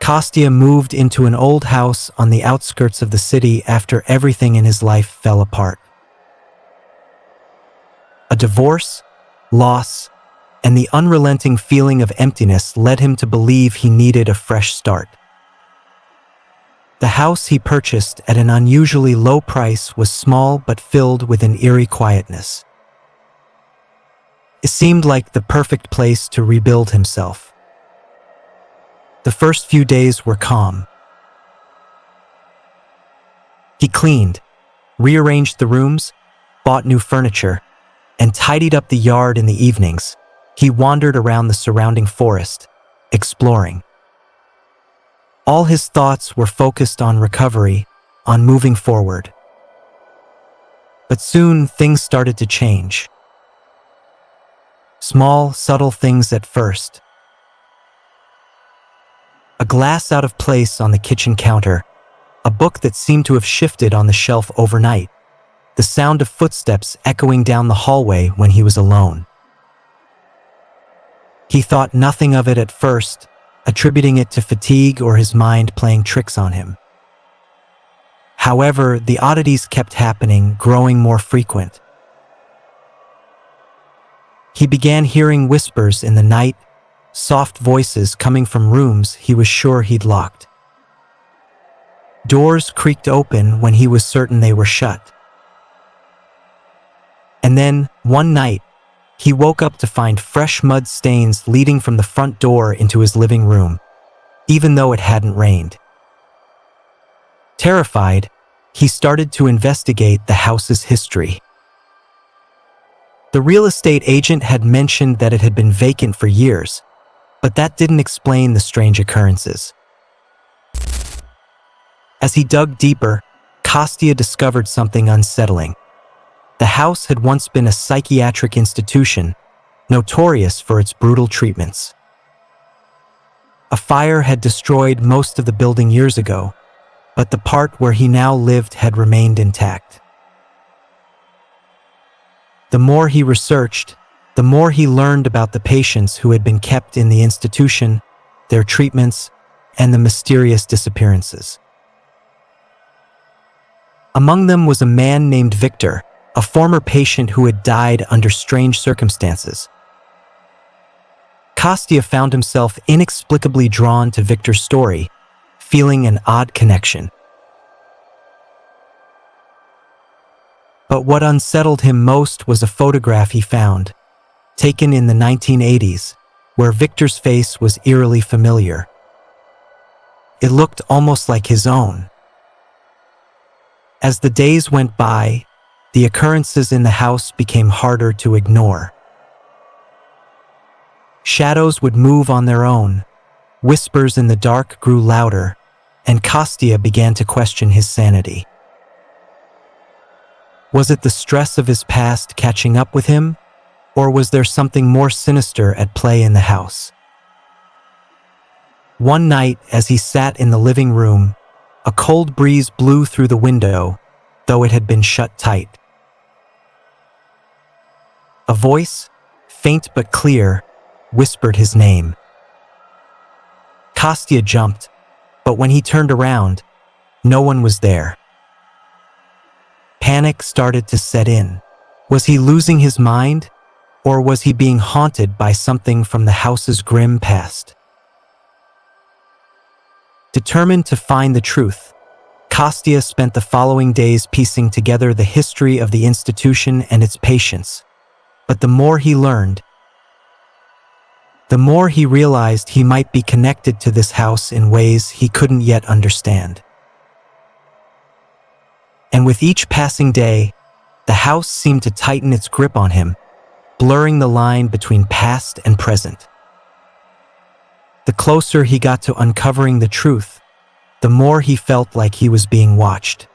Kostya moved into an old house on the outskirts of the city after everything in his life fell apart. A divorce, loss, and the unrelenting feeling of emptiness led him to believe he needed a fresh start. The house he purchased at an unusually low price was small but filled with an eerie quietness. It seemed like the perfect place to rebuild himself. The first few days were calm. He cleaned, rearranged the rooms, bought new furniture, and tidied up the yard in the evenings. He wandered around the surrounding forest, exploring. All his thoughts were focused on recovery, on moving forward. But soon things started to change. Small, subtle things at first. A glass out of place on the kitchen counter, a book that seemed to have shifted on the shelf overnight, the sound of footsteps echoing down the hallway when he was alone. He thought nothing of it at first, attributing it to fatigue or his mind playing tricks on him. However, the oddities kept happening, growing more frequent. He began hearing whispers in the night, soft voices coming from rooms he was sure he'd locked. Doors creaked open when he was certain they were shut. And then, one night, he woke up to find fresh mud stains leading from the front door into his living room, even though it hadn't rained. Terrified, he started to investigate the house's history. The real estate agent had mentioned that it had been vacant for years, but that didn't explain the strange occurrences. As he dug deeper, Kostya discovered something unsettling. The house had once been a psychiatric institution, notorious for its brutal treatments. A fire had destroyed most of the building years ago, but the part where he now lived had remained intact. The more he researched, the more he learned about the patients who had been kept in the institution, their treatments, and the mysterious disappearances. Among them was a man named Victor, a former patient who had died under strange circumstances. Kostya found himself inexplicably drawn to Victor's story, feeling an odd connection. But what unsettled him most was a photograph he found, taken in the 1980s, where Victor's face was eerily familiar. It looked almost like his own. As the days went by, the occurrences in the house became harder to ignore. Shadows would move on their own, whispers in the dark grew louder, and Kostya began to question his sanity. Was it the stress of his past catching up with him, or was there something more sinister at play in the house? One night, as he sat in the living room, a cold breeze blew through the window, though it had been shut tight. A voice, faint but clear, whispered his name. Kostya jumped, but when he turned around, no one was there. Panic started to set in. Was he losing his mind, or was he being haunted by something from the house's grim past? Determined to find the truth, Kostya spent the following days piecing together the history of the institution and its patients. But the more he learned, the more he realized he might be connected to this house in ways he couldn't yet understand. And with each passing day, the house seemed to tighten its grip on him, blurring the line between past and present. The closer he got to uncovering the truth, the more he felt like he was being watched.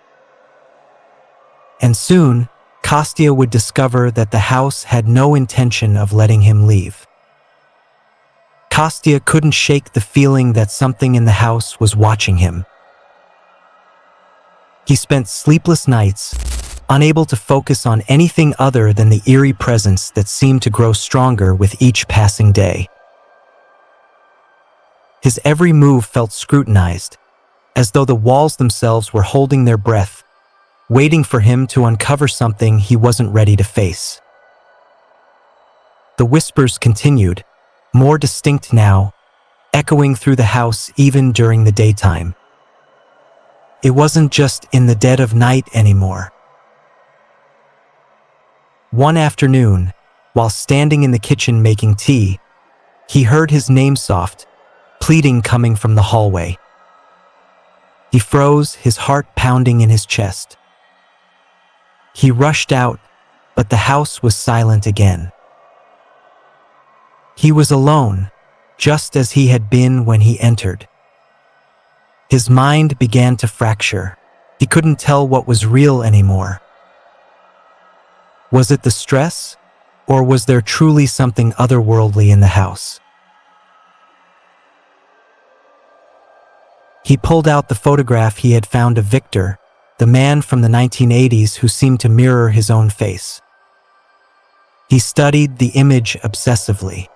And soon, Kostya would discover that the house had no intention of letting him leave. Kostya couldn't shake the feeling that something in the house was watching him. He spent sleepless nights, unable to focus on anything other than the eerie presence that seemed to grow stronger with each passing day. His every move felt scrutinized, as though the walls themselves were holding their breath, waiting for him to uncover something he wasn't ready to face. The whispers continued, more distinct now, echoing through the house even during the daytime. It wasn't just in the dead of night anymore. One afternoon, while standing in the kitchen making tea, he heard his name soft, pleading coming from the hallway. He froze, his heart pounding in his chest. He rushed out, but the house was silent again. He was alone, just as he had been when he entered. His mind began to fracture. He couldn't tell what was real anymore. Was it the stress, or was there truly something otherworldly in the house? He pulled out the photograph he had found of Victor, the man from the 1980s who seemed to mirror his own face. He studied the image obsessively.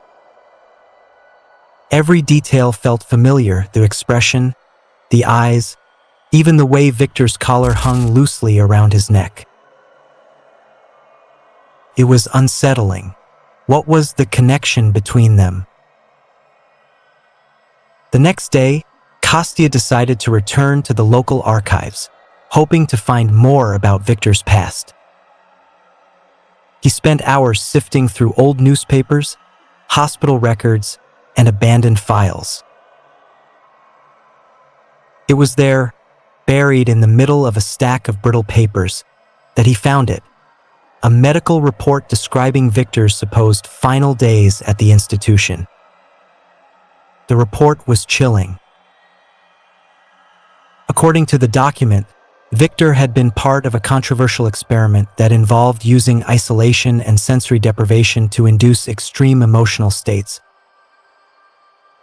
Every detail felt familiar, the expression, the eyes, even the way Victor's collar hung loosely around his neck. It was unsettling. What was the connection between them? The next day, Kostya decided to return to the local archives, hoping to find more about Victor's past. He spent hours sifting through old newspapers, hospital records, and abandoned files. It was there, buried in the middle of a stack of brittle papers, that he found it, a medical report describing Victor's supposed final days at the institution. The report was chilling. According to the document, Victor had been part of a controversial experiment that involved using isolation and sensory deprivation to induce extreme emotional states,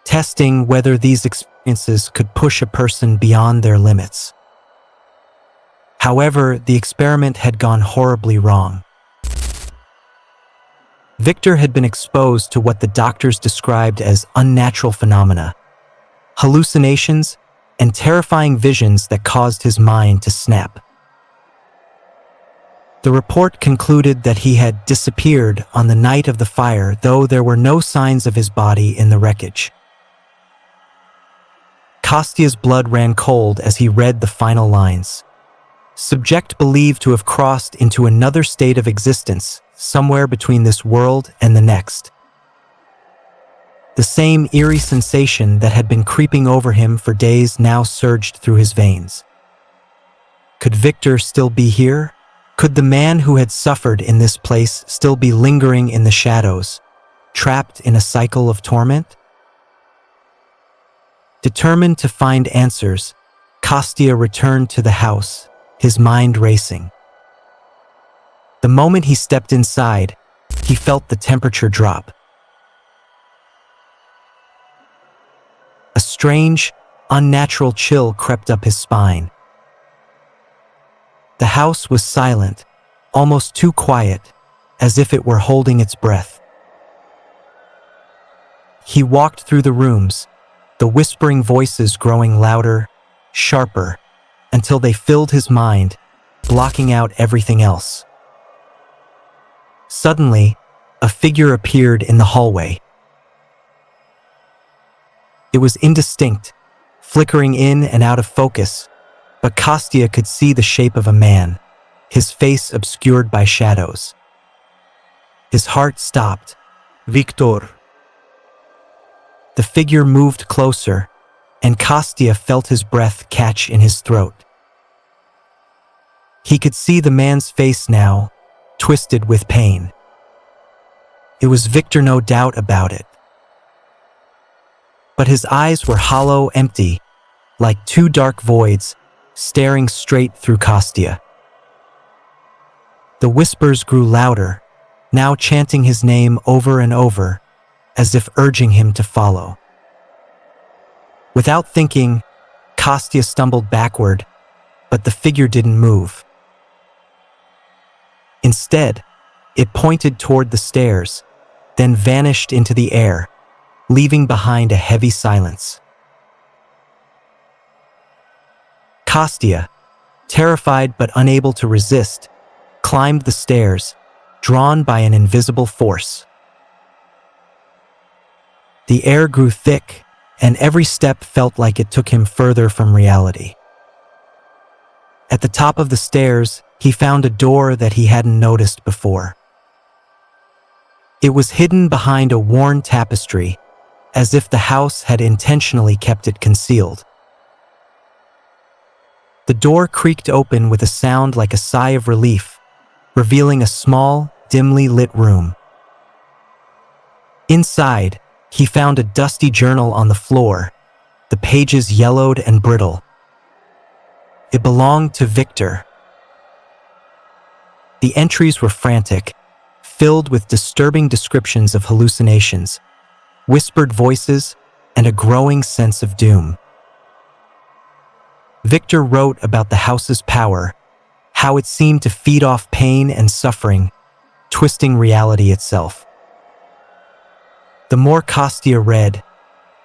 testing whether these experiences could push a person beyond their limits. However, the experiment had gone horribly wrong. Victor had been exposed to what the doctors described as unnatural phenomena, hallucinations, and terrifying visions that caused his mind to snap. The report concluded that he had disappeared on the night of the fire, though there were no signs of his body in the wreckage. Kostya's blood ran cold as he read the final lines. Subject believed to have crossed into another state of existence, somewhere between this world and the next. The same eerie sensation that had been creeping over him for days now surged through his veins. Could Victor still be here? Could the man who had suffered in this place still be lingering in the shadows, trapped in a cycle of torment? Determined to find answers, Kostya returned to the house, his mind racing. The moment he stepped inside, he felt the temperature drop. A strange, unnatural chill crept up his spine. The house was silent, almost too quiet, as if it were holding its breath. He walked through the rooms, the whispering voices growing louder, sharper, until they filled his mind, blocking out everything else. Suddenly, a figure appeared in the hallway. It was indistinct, flickering in and out of focus, but Kostya could see the shape of a man, his face obscured by shadows. His heart stopped. Victor. The figure moved closer, and Kostya felt his breath catch in his throat. He could see the man's face now, twisted with pain. It was Victor, no doubt about it. But his eyes were hollow, empty, like two dark voids, staring straight through Kostya. The whispers grew louder, now chanting his name over and over, as if urging him to follow. Without thinking, Kostya stumbled backward, but the figure didn't move. Instead, it pointed toward the stairs, then vanished into the air, leaving behind a heavy silence. Kostya, terrified but unable to resist, climbed the stairs, drawn by an invisible force. The air grew thick, and every step felt like it took him further from reality. At the top of the stairs, he found a door that he hadn't noticed before. It was hidden behind a worn tapestry, as if the house had intentionally kept it concealed. The door creaked open with a sound like a sigh of relief, revealing a small, dimly lit room. Inside, he found a dusty journal on the floor, the pages yellowed and brittle. It belonged to Victor. The entries were frantic, filled with disturbing descriptions of hallucinations, whispered voices, and a growing sense of doom. Victor wrote about the house's power, how it seemed to feed off pain and suffering, twisting reality itself. The more Kostya read,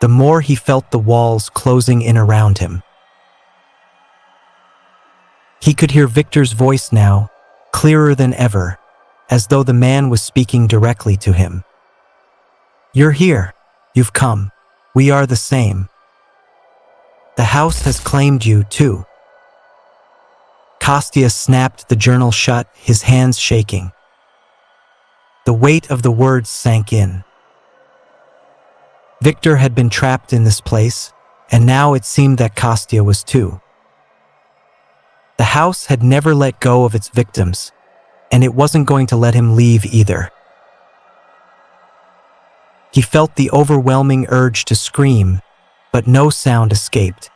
the more he felt the walls closing in around him. He could hear Victor's voice now, clearer than ever, as though the man was speaking directly to him. "You're here. You've come. We are the same. The house has claimed you, too." Kostya snapped the journal shut, his hands shaking. The weight of the words sank in. Victor had been trapped in this place, and now it seemed that Kostya was too. The house had never let go of its victims, and it wasn't going to let him leave either. He felt the overwhelming urge to scream, but no sound escaped.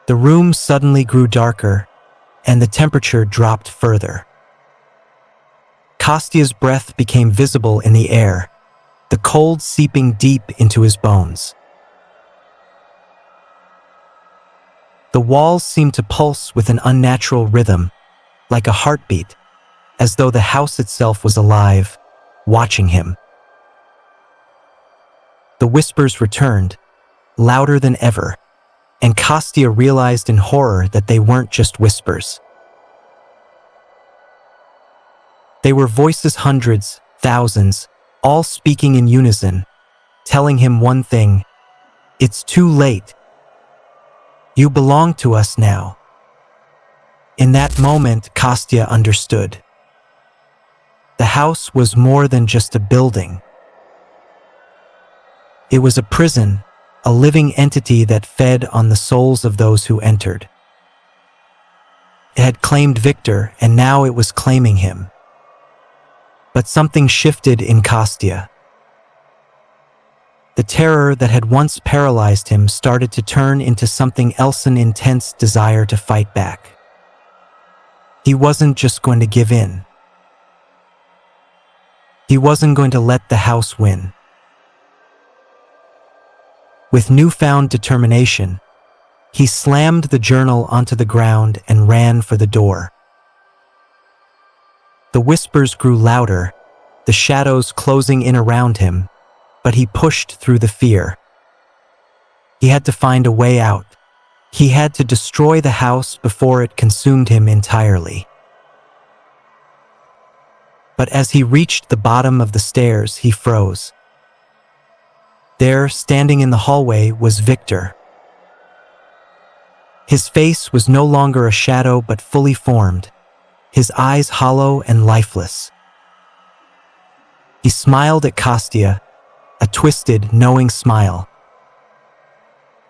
The room suddenly grew darker, and the temperature dropped further. Kostya's breath became visible in the air, the cold seeping deep into his bones. The walls seemed to pulse with an unnatural rhythm, like a heartbeat, as though the house itself was alive, watching him. The whispers returned, louder than ever, and Kostya realized in horror that they weren't just whispers. They were voices, hundreds, thousands, all speaking in unison, telling him one thing: "It's too late. You belong to us now." In that moment, Kostya understood. The house was more than just a building. It was a prison, a living entity that fed on the souls of those who entered. It had claimed Victor, and now it was claiming him. But something shifted in Kostya. The terror that had once paralyzed him started to turn into something else, an intense desire to fight back. He wasn't just going to give in. He wasn't going to let the house win. With newfound determination, he slammed the journal onto the ground and ran for the door. The whispers grew louder, the shadows closing in around him, but he pushed through the fear. He had to find a way out. He had to destroy the house before it consumed him entirely. But as he reached the bottom of the stairs, he froze. There, standing in the hallway, was Victor. His face was no longer a shadow but fully formed, his eyes hollow and lifeless. He smiled at Kostya, a twisted, knowing smile.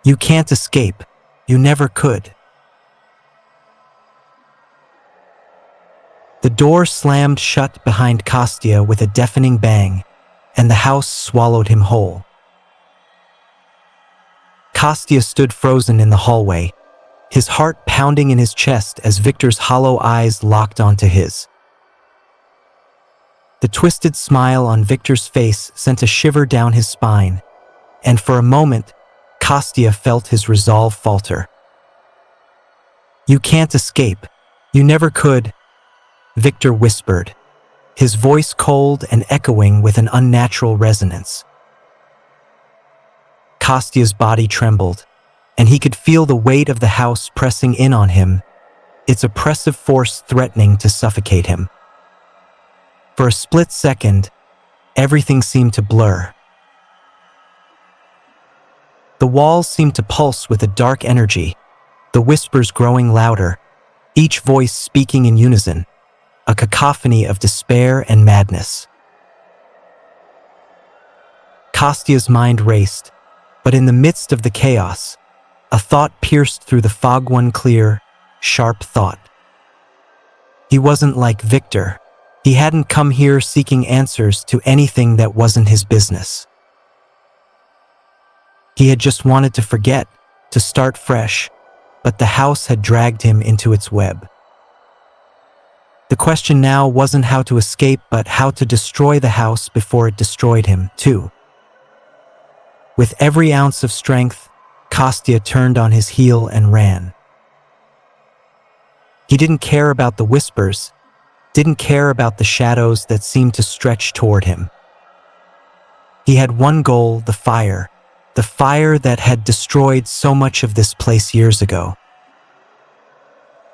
"You can't escape. You never could." The door slammed shut behind Kostya with a deafening bang, and the house swallowed him whole. Kostya stood frozen in the hallway, his heart pounding in his chest as Victor's hollow eyes locked onto his. The twisted smile on Victor's face sent a shiver down his spine, and for a moment, Kostya felt his resolve falter. "You can't escape. You never could," Victor whispered, his voice cold and echoing with an unnatural resonance. Kostya's body trembled, and he could feel the weight of the house pressing in on him, its oppressive force threatening to suffocate him. For a split second, everything seemed to blur. The walls seemed to pulse with a dark energy, the whispers growing louder, each voice speaking in unison, a cacophony of despair and madness. Kostia's mind raced, but in the midst of the chaos, a thought pierced through the fog, one clear, sharp thought. He wasn't like Victor. He hadn't come here seeking answers to anything that wasn't his business. He had just wanted to forget, to start fresh, but the house had dragged him into its web. The question now wasn't how to escape, but how to destroy the house before it destroyed him, too. With every ounce of strength, Kostya turned on his heel and ran. He didn't care about the whispers, didn't care about the shadows that seemed to stretch toward him. He had one goal, the fire that had destroyed so much of this place years ago.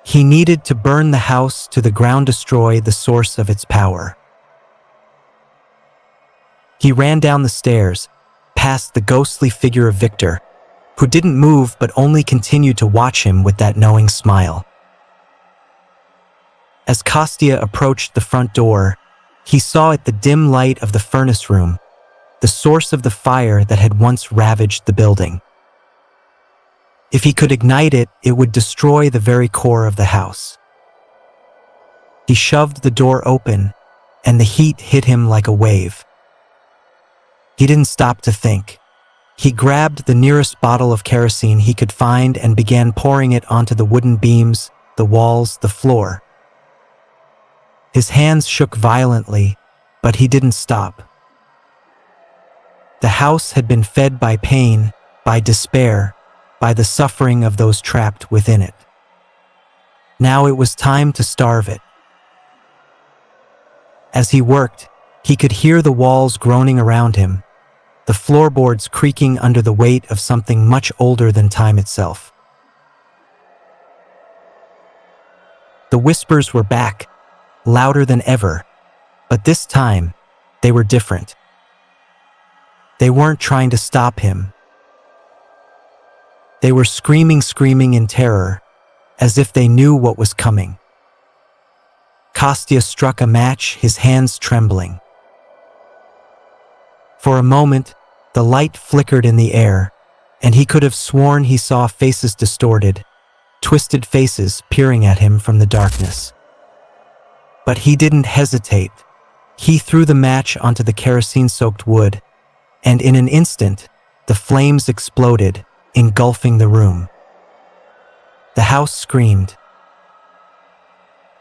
He needed to burn the house to the ground, destroy the source of its power. He ran down the stairs, past the ghostly figure of Victor, who didn't move but only continued to watch him with that knowing smile. As Kostya approached the front door, he saw at the dim light of the furnace room the source of the fire that had once ravaged the building. If he could ignite it, it would destroy the very core of the house. He shoved the door open, and the heat hit him like a wave. He didn't stop to think. He grabbed the nearest bottle of kerosene he could find and began pouring it onto the wooden beams, the walls, the floor. His hands shook violently, but he didn't stop. The house had been fed by pain, by despair, by the suffering of those trapped within it. Now it was time to starve it. As he worked, he could hear the walls groaning around him, the floorboards creaking under the weight of something much older than time itself. The whispers were back, louder than ever, but this time, they were different. They weren't trying to stop him. They were screaming in terror, as if they knew what was coming. Kostya struck a match, his hands trembling. For a moment, the light flickered in the air, and he could have sworn he saw faces distorted, twisted faces peering at him from the darkness. But he didn't hesitate. He threw the match onto the kerosene-soaked wood, and in an instant, the flames exploded, engulfing the room. The house screamed.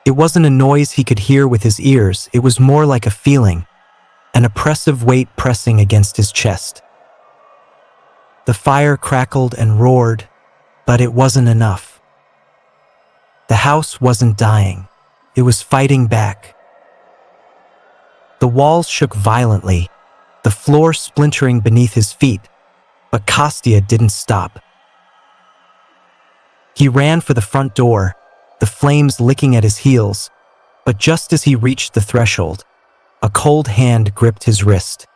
It wasn't a noise he could hear with his ears, it was more like a feeling, an oppressive weight pressing against his chest. The fire crackled and roared, but it wasn't enough. The house wasn't dying, it was fighting back. The walls shook violently, the floor splintering beneath his feet, but Kostya didn't stop. He ran for the front door, the flames licking at his heels, but just as he reached the threshold, a cold hand gripped his wrist.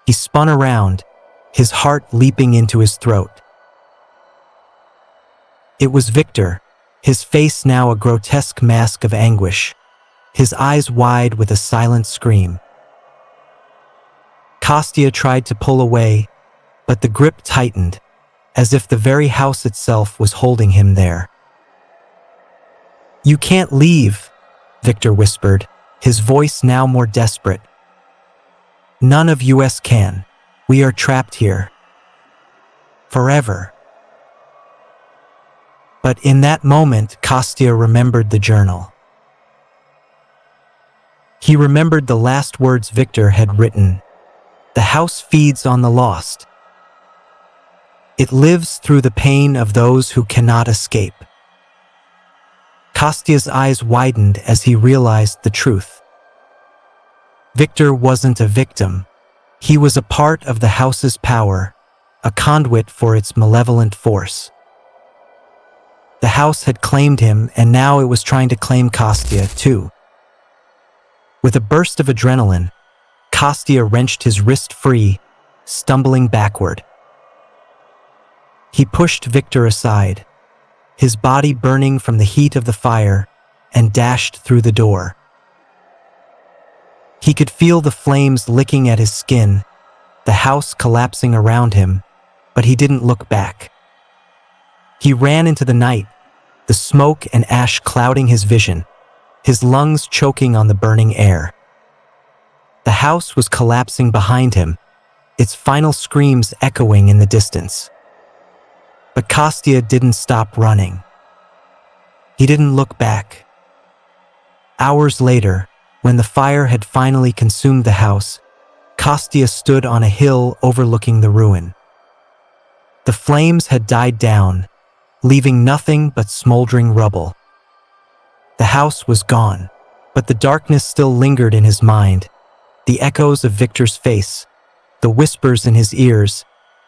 He spun around, his heart leaping into his throat. It was Victor, his face now a grotesque mask of anguish, his eyes wide with a silent scream. Kostya tried to pull away, but the grip tightened, as if the very house itself was holding him there. "You can't leave," Victor whispered, his voice now more desperate. "None of us can. We are trapped here. Forever." But in that moment, Kostya remembered the journal. He remembered the last words Victor had written. "The house feeds on the lost. It lives through the pain of those who cannot escape." Kostya's eyes widened as he realized the truth. Victor wasn't a victim. He was a part of the house's power, a conduit for its malevolent force. The house had claimed him, and now it was trying to claim Kostya, too. With a burst of adrenaline, Kostya wrenched his wrist free, stumbling backward. He pushed Victor aside, his body burning from the heat of the fire, and dashed through the door. He could feel the flames licking at his skin, the house collapsing around him, but he didn't look back. He ran into the night, the smoke and ash clouding his vision, his lungs choking on the burning air. The house was collapsing behind him, its final screams echoing in the distance. But Kostya didn't stop running. He didn't look back. Hours later, when the fire had finally consumed the house, Kostya stood on a hill overlooking the ruin. The flames had died down, leaving nothing but smoldering rubble. The house was gone, but the darkness still lingered in his mind, the echoes of Victor's face, the whispers in his ears,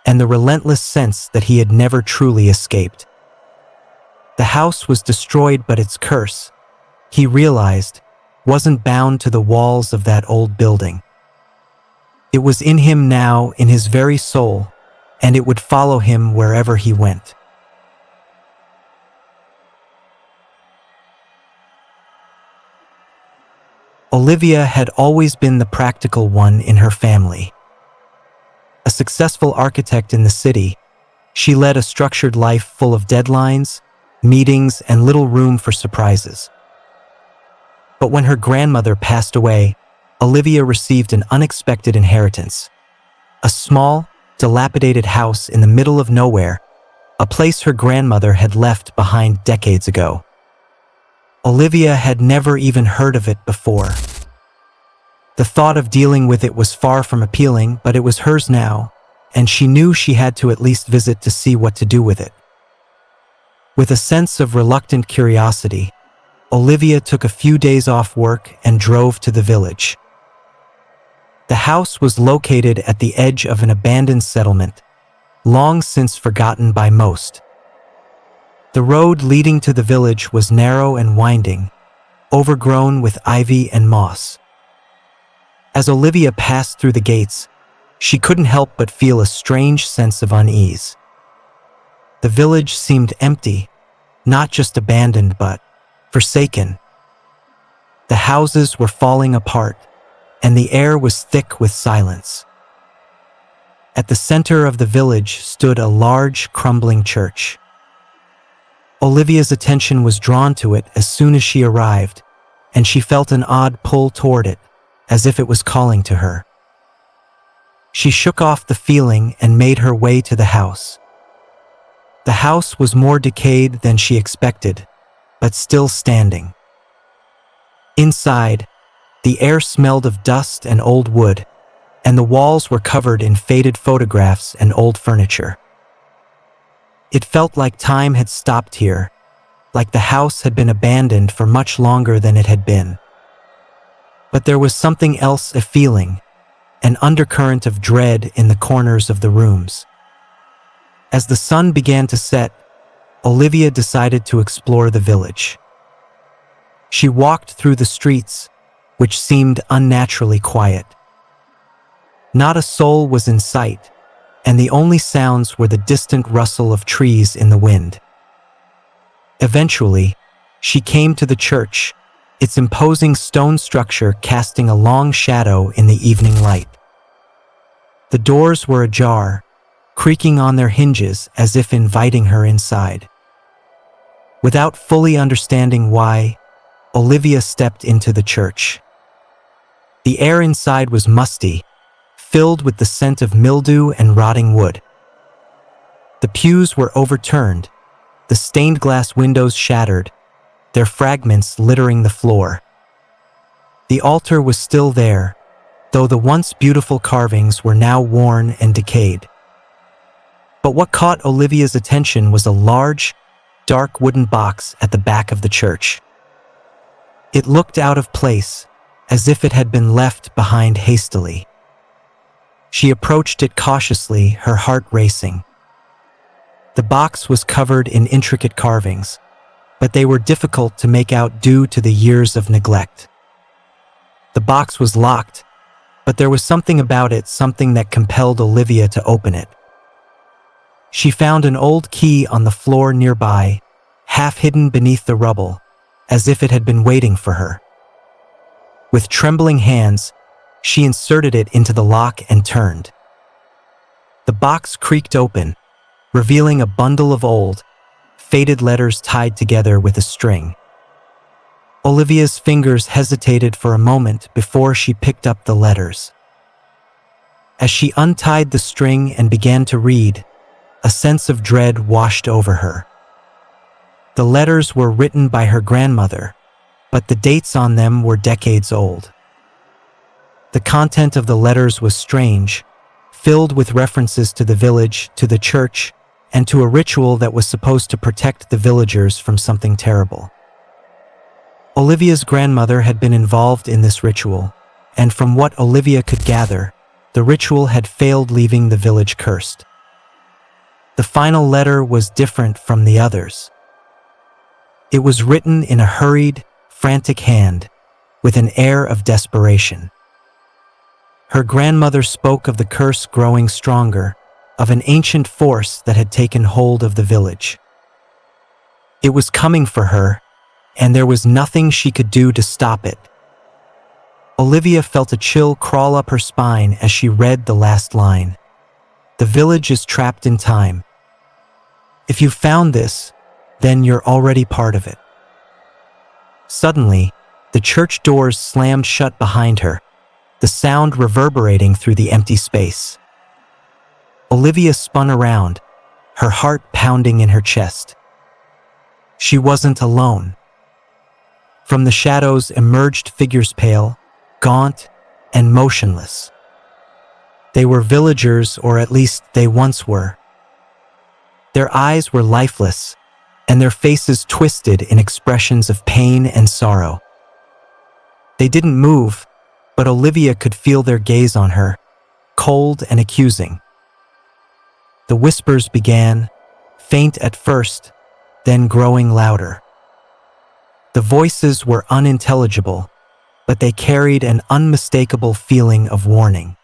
and the relentless sense that he had never truly escaped. The house was destroyed, but its curse, he realized, wasn't bound to the walls of that old building. It was in him now, in his very soul, and it would follow him wherever he went. Olivia had always been the practical one in her family. A successful architect in the city, she led a structured life full of deadlines, meetings, and little room for surprises. But when her grandmother passed away, Olivia received an unexpected inheritance. A small, dilapidated house in the middle of nowhere, a place her grandmother had left behind decades ago. Olivia had never even heard of it before. The thought of dealing with it was far from appealing, but it was hers now, and she knew she had to at least visit to see what to do with it. With a sense of reluctant curiosity, Olivia took a few days off work and drove to the village. The house was located at the edge of an abandoned settlement, long since forgotten by most. The road leading to the village was narrow and winding, overgrown with ivy and moss. As Olivia passed through the gates, she couldn't help but feel a strange sense of unease. The village seemed empty, not just abandoned but forsaken. The houses were falling apart, and the air was thick with silence. At the center of the village stood a large, crumbling church. Olivia's attention was drawn to it as soon as she arrived, and she felt an odd pull toward it, as if it was calling to her. She shook off the feeling and made her way to the house. The house was more decayed than she expected, but still standing. Inside, the air smelled of dust and old wood, and the walls were covered in faded photographs and old furniture. It felt like time had stopped here, like the house had been abandoned for much longer than it had been. But there was something else, a feeling, an undercurrent of dread in the corners of the rooms. As the sun began to set, Olivia decided to explore the village. She walked through the streets, which seemed unnaturally quiet. Not a soul was in sight, and the only sounds were the distant rustle of trees in the wind. Eventually, she came to the church, its imposing stone structure casting a long shadow in the evening light. The doors were ajar, creaking on their hinges as if inviting her inside. Without fully understanding why, Olivia stepped into the church. The air inside was musty, filled with the scent of mildew and rotting wood. The pews were overturned, the stained glass windows shattered, their fragments littering the floor. The altar was still there, though the once beautiful carvings were now worn and decayed. But what caught Olivia's attention was a large, dark wooden box at the back of the church. It looked out of place, as if it had been left behind hastily. She approached it cautiously, her heart racing. The box was covered in intricate carvings, but they were difficult to make out due to the years of neglect. The box was locked, but there was something about it, something that compelled Olivia to open it. She found an old key on the floor nearby, half hidden beneath the rubble, as if it had been waiting for her. With trembling hands, she inserted it into the lock and turned. The box creaked open, revealing a bundle of old, faded letters tied together with a string. Olivia's fingers hesitated for a moment before she picked up the letters. As she untied the string and began to read, a sense of dread washed over her. The letters were written by her grandmother, but the dates on them were decades old. The content of the letters was strange, filled with references to the village, to the church, and to a ritual that was supposed to protect the villagers from something terrible. Olivia's grandmother had been involved in this ritual, and from what Olivia could gather, the ritual had failed, leaving the village cursed. The final letter was different from the others. It was written in a hurried, frantic hand, with an air of desperation. Her grandmother spoke of the curse growing stronger, of an ancient force that had taken hold of the village. It was coming for her, and there was nothing she could do to stop it. Olivia felt a chill crawl up her spine as she read the last line. The village is trapped in time. If you found this, then you're already part of it. Suddenly, the church doors slammed shut behind her, the sound reverberating through the empty space. Olivia spun around, her heart pounding in her chest. She wasn't alone. From the shadows emerged figures, pale, gaunt, and motionless. They were villagers, or at least they once were. Their eyes were lifeless, and their faces twisted in expressions of pain and sorrow. They didn't move, but Olivia could feel their gaze on her, cold and accusing. The whispers began, faint at first, then growing louder. The voices were unintelligible, but they carried an unmistakable feeling of warning.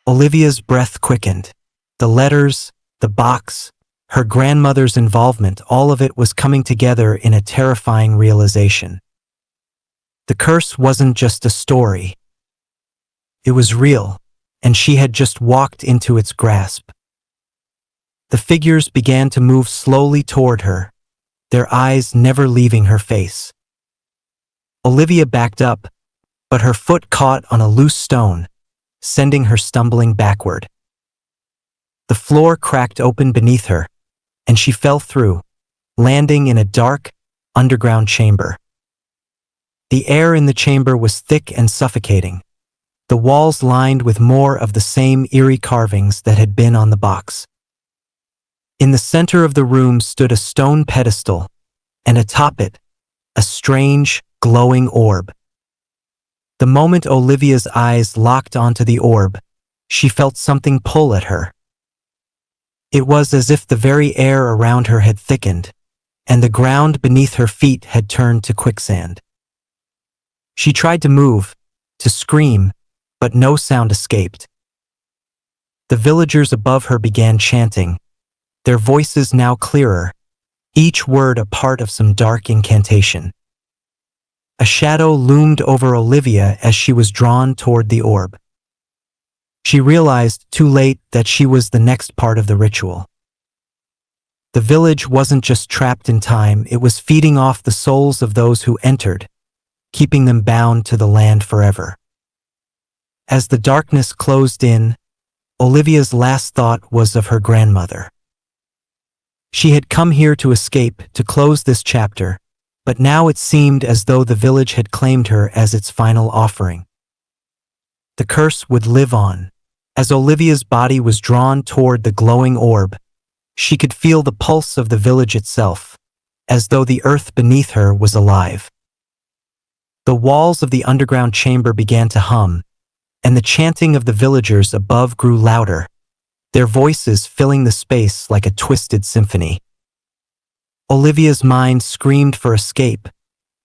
Olivia's breath quickened. The letters, the box, her grandmother's involvement, all of it was coming together in a terrifying realization. The curse wasn't just a story. It was real, and she had just walked into its grasp. The figures began to move slowly toward her, their eyes never leaving her face. Olivia backed up, but her foot caught on a loose stone, sending her stumbling backward. The floor cracked open beneath her, and she fell through, landing in a dark, underground chamber. The air in the chamber was thick and suffocating, the walls lined with more of the same eerie carvings that had been on the box. In the center of the room stood a stone pedestal, and atop it, a strange, glowing orb. The moment Olivia's eyes locked onto the orb, she felt something pull at her. It was as if the very air around her had thickened, and the ground beneath her feet had turned to quicksand. She tried to move, to scream, but no sound escaped. The villagers above her began chanting, their voices now clearer, each word a part of some dark incantation. A shadow loomed over Olivia as she was drawn toward the orb. She realized too late that she was the next part of the ritual. The village wasn't just trapped in time, it was feeding off the souls of those who entered, keeping them bound to the land forever. As the darkness closed in, Olivia's last thought was of her grandmother. She had come here to escape, to close this chapter, but now it seemed as though the village had claimed her as its final offering. The curse would live on. As Olivia's body was drawn toward the glowing orb, she could feel the pulse of the village itself, as though the earth beneath her was alive. The walls of the underground chamber began to hum, and the chanting of the villagers above grew louder, their voices filling the space like a twisted symphony. Olivia's mind screamed for escape,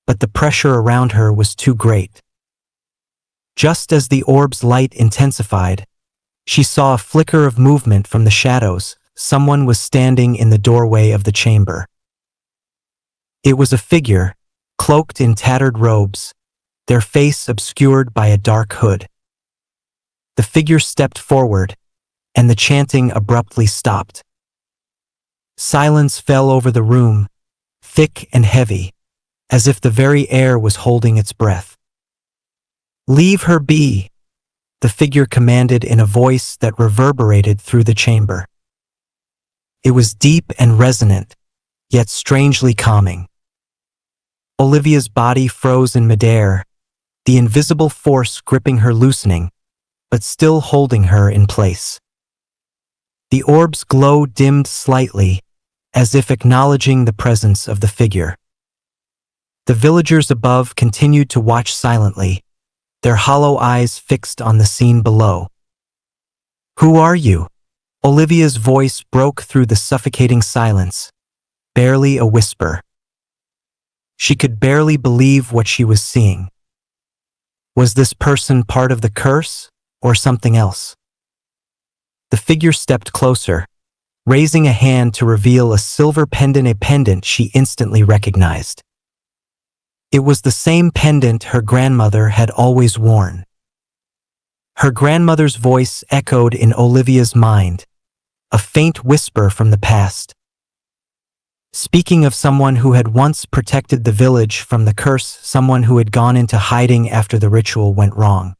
but the pressure around her was too great. Just as the orb's light intensified, she saw a flicker of movement from the shadows. Someone was standing in the doorway of the chamber. It was a figure, cloaked in tattered robes, their face obscured by a dark hood. The figure stepped forward, and the chanting abruptly stopped. Silence fell over the room, thick and heavy, as if the very air was holding its breath. "Leave her be," the figure commanded in a voice that reverberated through the chamber. It was deep and resonant, yet strangely calming. Olivia's body froze in midair, the invisible force gripping her loosening, but still holding her in place. The orb's glow dimmed slightly, as if acknowledging the presence of the figure. The villagers above continued to watch silently, their hollow eyes fixed on the scene below. "Who are you?" Olivia's voice broke through the suffocating silence, barely a whisper. She could barely believe what she was seeing. Was this person part of the curse, or something else? The figure stepped closer, raising a hand to reveal a silver pendant, a pendant she instantly recognized. It was the same pendant her grandmother had always worn. Her grandmother's voice echoed in Olivia's mind, a faint whisper from the past. Speaking of someone who had once protected the village from the curse, someone who had gone into hiding after the ritual went wrong.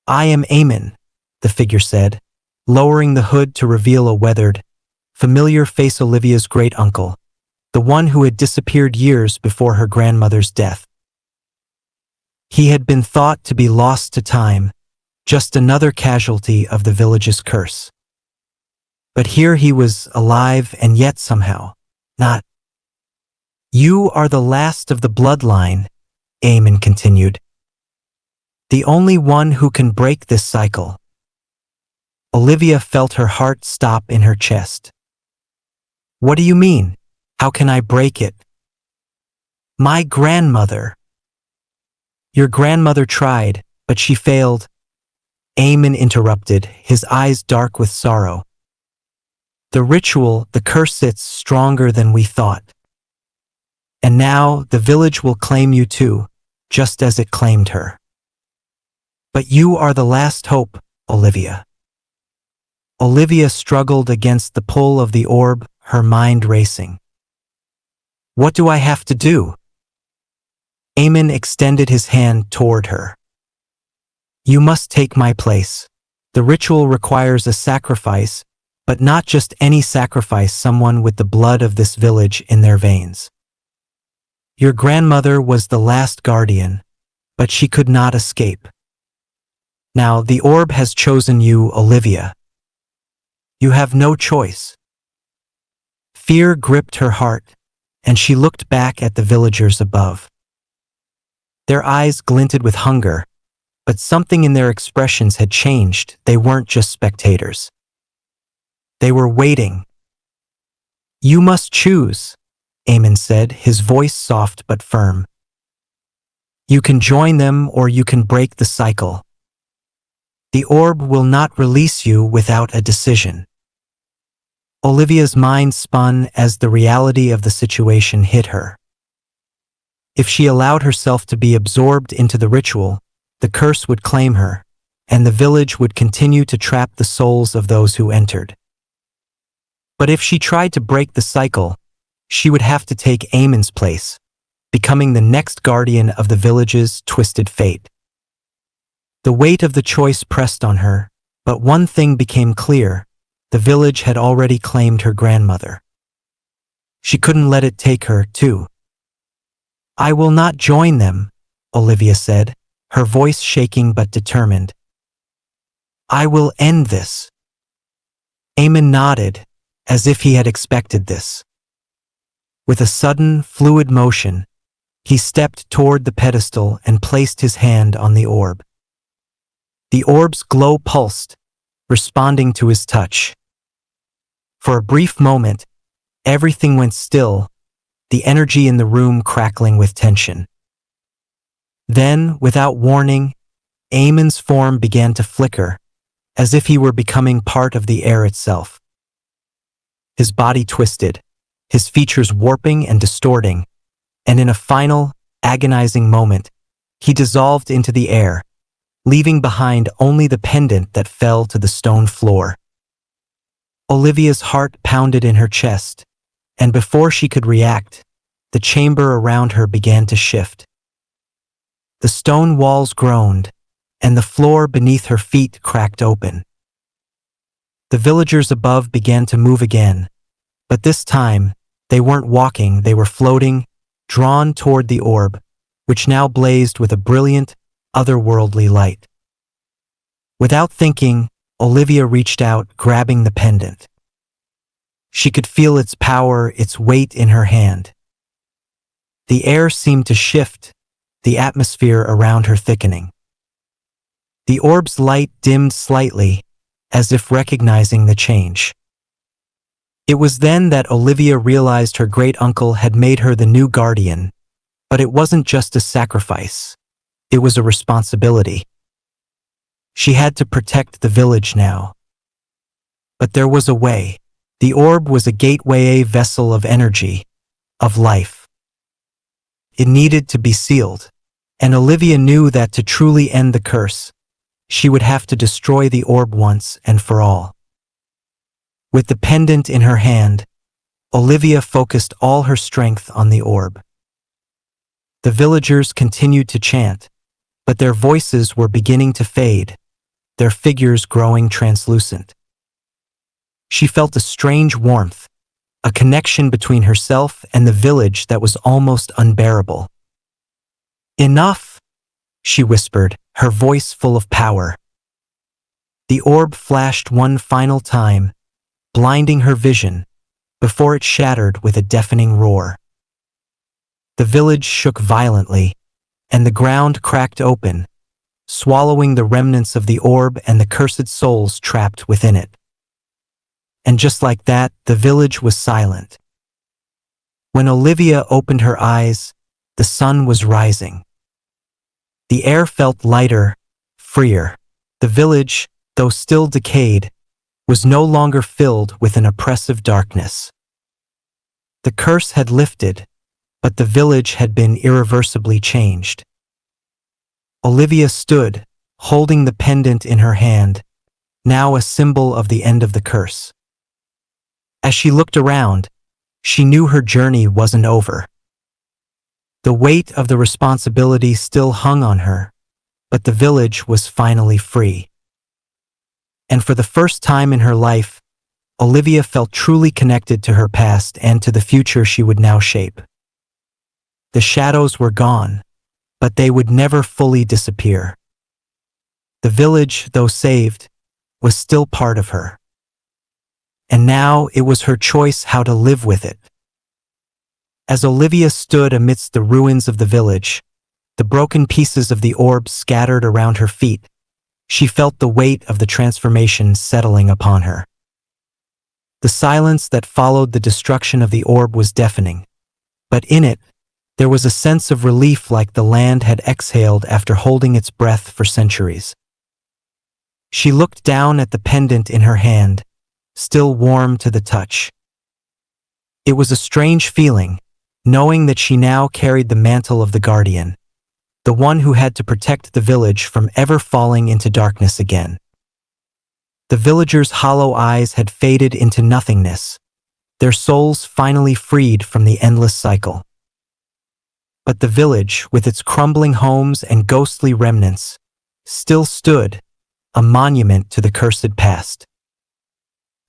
"I am Amen," the figure said, lowering the hood to reveal a weathered, familiar face. Olivia's great-uncle, the one who had disappeared years before her grandmother's death. He had been thought to be lost to time, just another casualty of the village's curse. But here he was, alive and yet somehow not. "You are the last of the bloodline," Amen continued. "The only one who can break this cycle." Olivia felt her heart stop in her chest. "What do you mean? How can I break it?" "My grandmother." "Your grandmother tried, but she failed," Amen interrupted, his eyes dark with sorrow. "The ritual, the curse, it's stronger than we thought. And now the village will claim you too, just as it claimed her. But you are the last hope, Olivia." Olivia struggled against the pull of the orb, her mind racing. "What do I have to do?" Amen extended his hand toward her. "You must take my place. The ritual requires a sacrifice, but not just any sacrifice, someone with the blood of this village in their veins. Your grandmother was the last guardian, but she could not escape. Now the orb has chosen you, Olivia. You have no choice." Fear gripped her heart, and she looked back at the villagers above. Their eyes glinted with hunger, but something in their expressions had changed. They weren't just spectators. They were waiting. "You must choose," Amen said, his voice soft but firm. "You can join them or you can break the cycle. The orb will not release you without a decision." Olivia's mind spun as the reality of the situation hit her. If she allowed herself to be absorbed into the ritual, the curse would claim her, and the village would continue to trap the souls of those who entered. But if she tried to break the cycle, she would have to take Amen's place, becoming the next guardian of the village's twisted fate. The weight of the choice pressed on her, but one thing became clear: the village had already claimed her grandmother. She couldn't let it take her, too. "I will not join them," Olivia said, her voice shaking but determined. "I will end this." Amen nodded, as if he had expected this. With a sudden, fluid motion, he stepped toward the pedestal and placed his hand on the orb. The orb's glow pulsed, responding to his touch. For a brief moment, everything went still, the energy in the room crackling with tension. Then, without warning, Eamon's form began to flicker, as if he were becoming part of the air itself. His body twisted, his features warping and distorting, and in a final, agonizing moment, he dissolved into the air, leaving behind only the pendant that fell to the stone floor. Olivia's heart pounded in her chest, and before she could react, the chamber around her began to shift. The stone walls groaned, and the floor beneath her feet cracked open. The villagers above began to move again, but this time, they weren't walking, they were floating, drawn toward the orb, which now blazed with a brilliant, otherworldly light. Without thinking, Olivia reached out, grabbing the pendant. She could feel its power, its weight in her hand. The air seemed to shift, the atmosphere around her thickening. The orb's light dimmed slightly, as if recognizing the change. It was then that Olivia realized her great-uncle had made her the new guardian, but it wasn't just a sacrifice. It was a responsibility. She had to protect the village now. But there was a way. The orb was a gateway, a vessel of energy, of life. It needed to be sealed, and Olivia knew that to truly end the curse, she would have to destroy the orb once and for all. With the pendant in her hand, Olivia focused all her strength on the orb. The villagers continued to chant, but their voices were beginning to fade, their figures growing translucent. She felt a strange warmth, a connection between herself and the village that was almost unbearable. "Enough," she whispered, her voice full of power. The orb flashed one final time, blinding her vision, before it shattered with a deafening roar. The village shook violently, and the ground cracked open, swallowing the remnants of the orb and the cursed souls trapped within it. And just like that, the village was silent. When Olivia opened her eyes, the sun was rising. The air felt lighter, freer. The village, though still decayed, was no longer filled with an oppressive darkness. The curse had lifted, but the village had been irreversibly changed. Olivia stood, holding the pendant in her hand, now a symbol of the end of the curse. As she looked around, she knew her journey wasn't over. The weight of the responsibility still hung on her, but the village was finally free. And for the first time in her life, Olivia felt truly connected to her past and to the future she would now shape. The shadows were gone, but they would never fully disappear. The village, though saved, was still part of her. And now it was her choice how to live with it. As Olivia stood amidst the ruins of the village, the broken pieces of the orb scattered around her feet, she felt the weight of the transformation settling upon her. The silence that followed the destruction of the orb was deafening, but in it, there was a sense of relief like the land had exhaled after holding its breath for centuries. She looked down at the pendant in her hand, still warm to the touch. It was a strange feeling, knowing that she now carried the mantle of the guardian, the one who had to protect the village from ever falling into darkness again. The villagers' hollow eyes had faded into nothingness, their souls finally freed from the endless cycle. But the village, with its crumbling homes and ghostly remnants, still stood, a monument to the cursed past.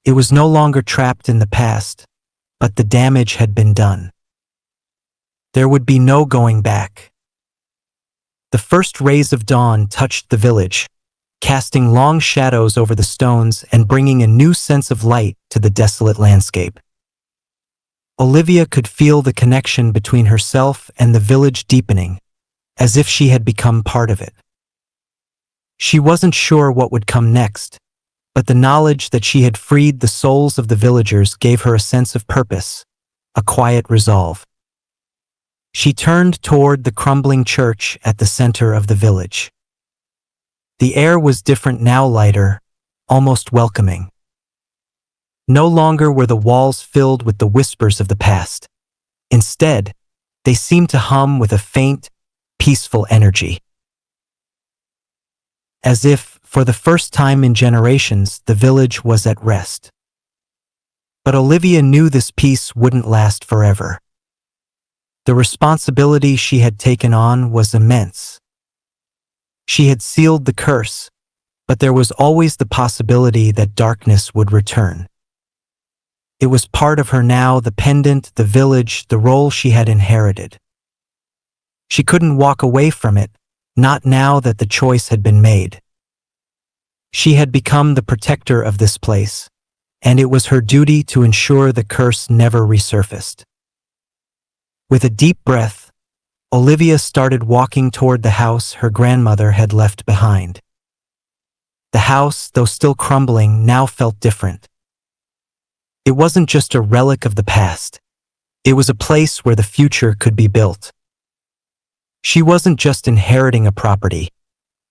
It was no longer trapped in the past, but the damage had been done. There would be no going back. The first rays of dawn touched the village, casting long shadows over the stones and bringing a new sense of light to the desolate landscape. Olivia could feel the connection between herself and the village deepening, as if she had become part of it. She wasn't sure what would come next, but the knowledge that she had freed the souls of the villagers gave her a sense of purpose, a quiet resolve. She turned toward the crumbling church at the center of the village. The air was different now, lighter, almost welcoming. No longer were the walls filled with the whispers of the past. Instead, they seemed to hum with a faint, peaceful energy. As if, for the first time in generations, the village was at rest. But Olivia knew this peace wouldn't last forever. The responsibility she had taken on was immense. She had sealed the curse, but there was always the possibility that darkness would return. It was part of her now, the pendant, the village, the role she had inherited. She couldn't walk away from it, not now that the choice had been made. She had become the protector of this place, and it was her duty to ensure the curse never resurfaced. With a deep breath, Olivia started walking toward the house her grandmother had left behind. The house, though still crumbling, now felt different. It wasn't just a relic of the past. It was a place where the future could be built. She wasn't just inheriting a property.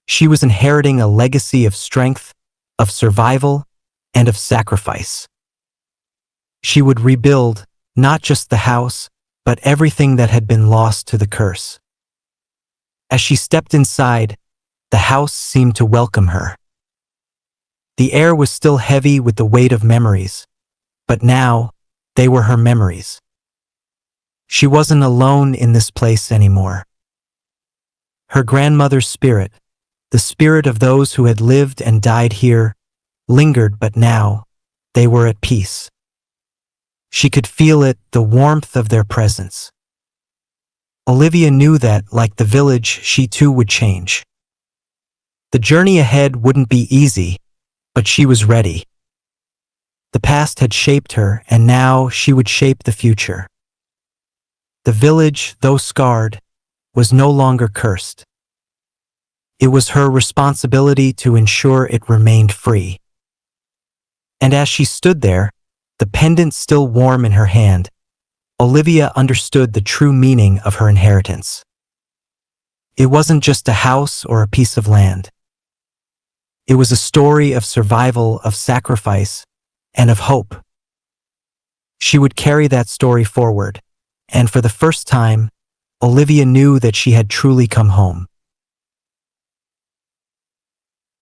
She was inheriting a legacy of strength, of survival, and of sacrifice. She would rebuild not just the house, but everything that had been lost to the curse. As she stepped inside, the house seemed to welcome her. The air was still heavy with the weight of memories, but now they were her memories. She wasn't alone in this place anymore. Her grandmother's spirit, the spirit of those who had lived and died here, lingered, but now they were at peace. She could feel it, the warmth of their presence. Olivia knew that, like the village, she too would change. The journey ahead wouldn't be easy, but she was ready. The past had shaped her, and now she would shape the future. The village, though scarred, was no longer cursed. It was her responsibility to ensure it remained free. And as she stood there, the pendant still warm in her hand, Olivia understood the true meaning of her inheritance. It wasn't just a house or a piece of land. It was a story of survival, of sacrifice, and of hope. She would carry that story forward, and for the first time, Olivia knew that she had truly come home.